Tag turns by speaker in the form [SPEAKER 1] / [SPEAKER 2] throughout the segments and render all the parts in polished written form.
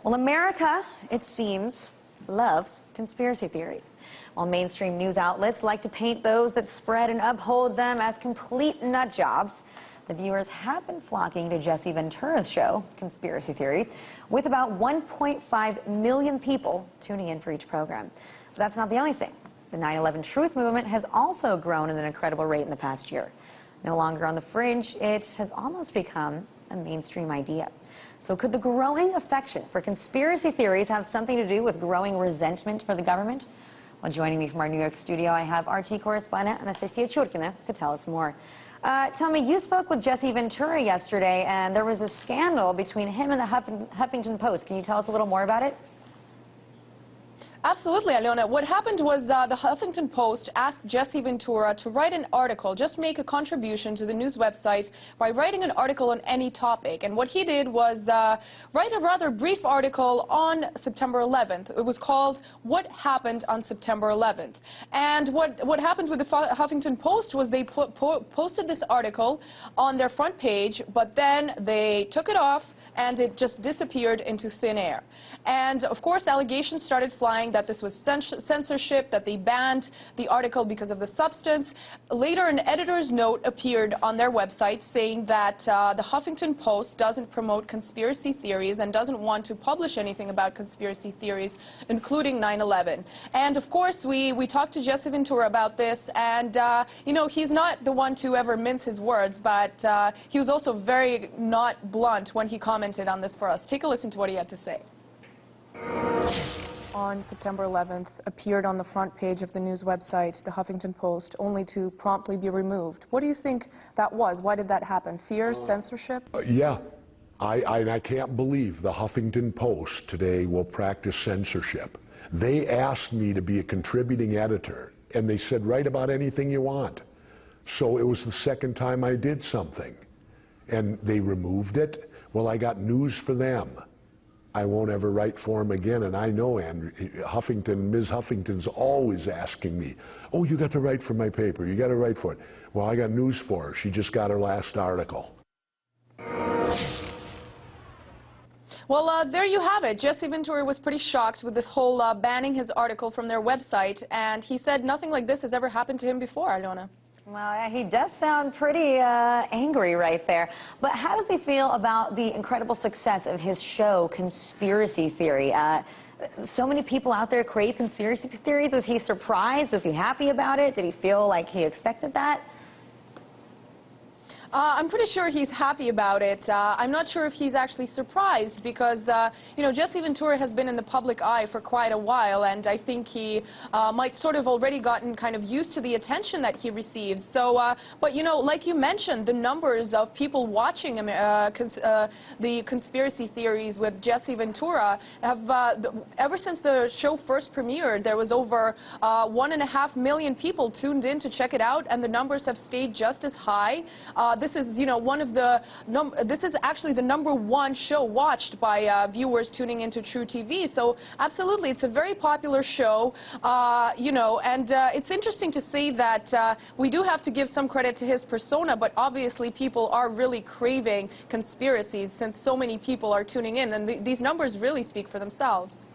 [SPEAKER 1] Well, America, it seems, loves conspiracy theories. While mainstream news outlets like to paint those that spread and uphold them as complete nut jobs, the viewers have been flocking to Jesse Ventura's show, Conspiracy Theory, with about 1.5 million people tuning in for each program. But that's not the only thing. The 9/11 truth movement has also grown at an incredible rate in the past year. No longer on the fringe, it has almost become a mainstream idea. So could the growing affection for conspiracy theories have something to do with growing resentment for the government? Well, joining me from our New York studio, I have RT correspondent Anastasia Churkina to tell us more. Tell me, you spoke with Jesse Ventura yesterday, and there was a scandal between him and the Huffington Post. Can you tell us a little more about it?
[SPEAKER 2] Absolutely, Aliona. What happened was the Huffington Post asked Jesse Ventura to write an article, just make a contribution to the news website by writing an article on any topic. And what he did was write a rather brief article on September 11th. It was called What Happened on September 11th. And what happened with the Huffington Post was they posted this article on their front page, but then they took it off and it just disappeared into thin air. And of course, allegations started flying that this was censorship, that they banned the article because of the substance. Later, an editor's note appeared on their website saying that the Huffington Post doesn't promote conspiracy theories and doesn't want to publish anything about conspiracy theories, including 9/11. And of course, we talked to Jesse Ventura about this, and you know, he's not the one to ever mince his words, but he was also very not blunt when he commented on this for us. Take a listen to what he had to say. On September 11th, appeared on the front page of the news website, the Huffington Post, only to promptly be removed. What do you think that was? Why did that happen? Fear, censorship?
[SPEAKER 3] Yeah. I can't believe the Huffington Post today will practice censorship. They asked me to be a contributing editor, and they said, write about anything you want. So it was the second time I did something, and they removed it. Well, I got news for them. I won't ever write for him again, and I know Ms. Huffington's always asking me, oh, you got to write for my paper, you got to write for it. Well, I got news for her. She just got her last article.
[SPEAKER 2] Well, there you have it. Jesse Ventura was pretty shocked with this whole banning his article from their website, and he said nothing like this has ever happened to him before, Aliona.
[SPEAKER 1] Well, he does sound pretty angry right there. But how does he feel about the incredible success of his show, Conspiracy Theory? So many people out there crave conspiracy theories. Was he surprised? Was he happy about it? Did he feel like he expected that?
[SPEAKER 2] I'm pretty sure he's happy about it. I'm not sure if he's actually surprised because, you know, Jesse Ventura has been in the public eye for quite a while, and I think he might sort of already gotten kind of used to the attention that he receives. So, but, you know, like you mentioned, the numbers of people watching the conspiracy theories with Jesse Ventura have, ever since the show first premiered, there was over 1.5 million people tuned in to check it out, and the numbers have stayed just as high. This is, you know, this is actually the #1 show watched by viewers tuning into True TV. So absolutely, it's a very popular show, you know, and it's interesting to see that we do have to give some credit to his persona, but obviously people are really craving conspiracies since so many people are tuning in, and these numbers really speak for themselves.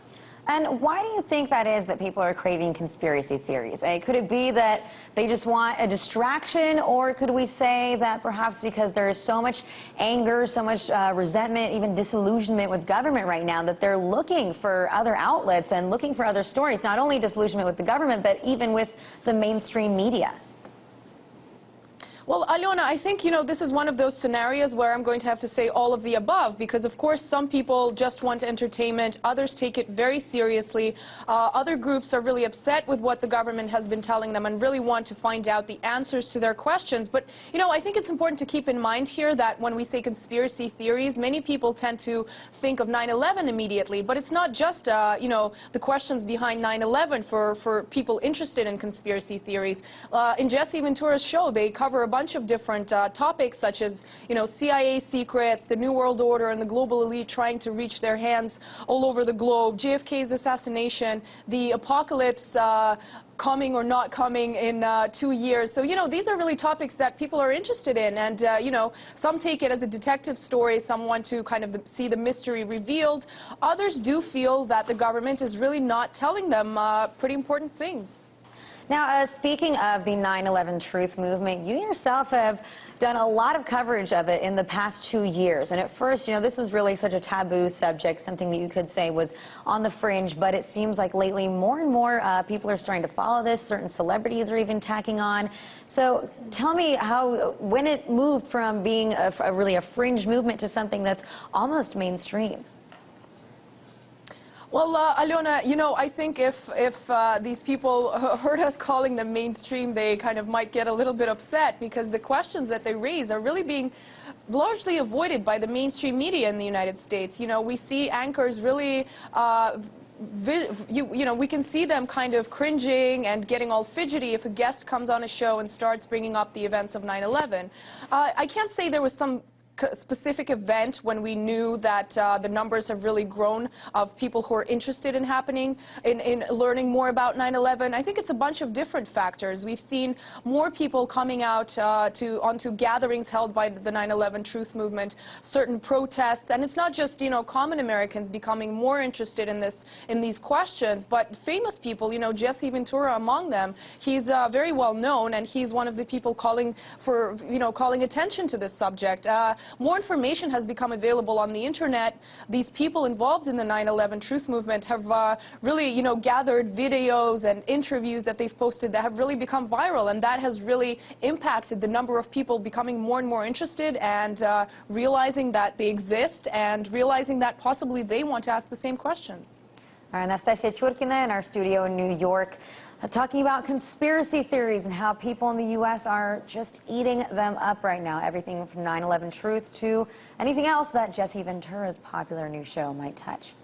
[SPEAKER 1] And why do you think that is that people are craving conspiracy theories? Could it be that they just want a distraction, or could we say that perhaps because there is so much anger, so much resentment, even disillusionment with government right now, that they're looking for other outlets and looking for other stories, not only disillusionment with the government, but even with the mainstream media?
[SPEAKER 2] Well, Aliona, I think, you know, this is one of those scenarios where I'm going to have to say all of the above, because, of course, some people just want entertainment, others take it very seriously, other groups are really upset with what the government has been telling them and really want to find out the answers to their questions. But, you know, I think it's important to keep in mind here that when we say conspiracy theories, many people tend to think of 9/11 immediately, but it's not just, you know, the questions behind 9/11 for people interested in conspiracy theories. In Jesse Ventura's show, they cover bunch of different topics, such as, CIA secrets, the New World Order, and the global elite trying to reach their hands all over the globe, JFK's assassination, the apocalypse coming or not coming in 2 years. So, these are really topics that people are interested in. And, some take it as a detective story, some want to kind of see the mystery revealed. Others do feel that the government is really not telling them pretty important things.
[SPEAKER 1] Now, speaking of the 9/11 Truth Movement, you yourself have done a lot of coverage of it in the past 2 years. And at first, this is really such a taboo subject, something that you could say was on the fringe. But it seems like lately more and more people are starting to follow this. Certain celebrities are even tacking on. So tell me when it moved from being really a fringe movement to something that's almost mainstream.
[SPEAKER 2] Well, Alyona, I think if these people heard us calling them mainstream, they kind of might get a little bit upset, because the questions that they raise are really being largely avoided by the mainstream media in the United States. We see anchors really we can see them kind of cringing and getting all fidgety if a guest comes on a show and starts bringing up the events of 9/11. I can't say there was some specific event when we knew that the numbers have really grown of people who are interested in learning more about 9/11. I think it's a bunch of different factors. We've seen more people coming out onto gatherings held by the 9/11 Truth Movement, certain protests, and it's not just common Americans becoming more interested in these questions, but famous people. Jesse Ventura among them. He's very well known, and he's one of the people calling attention to this subject. More information has become available on the internet. These people involved in the 9/11 Truth Movement have really, gathered videos and interviews that they've posted that have really become viral, and that has really impacted the number of people becoming more and more interested and realizing that they exist and realizing that possibly they want to ask the same questions.
[SPEAKER 1] Anastasia Churkina in our studio in New York, talking about conspiracy theories and how people in the U.S. are just eating them up right now. Everything from 9/11 Truth to anything else that Jesse Ventura's popular new show might touch.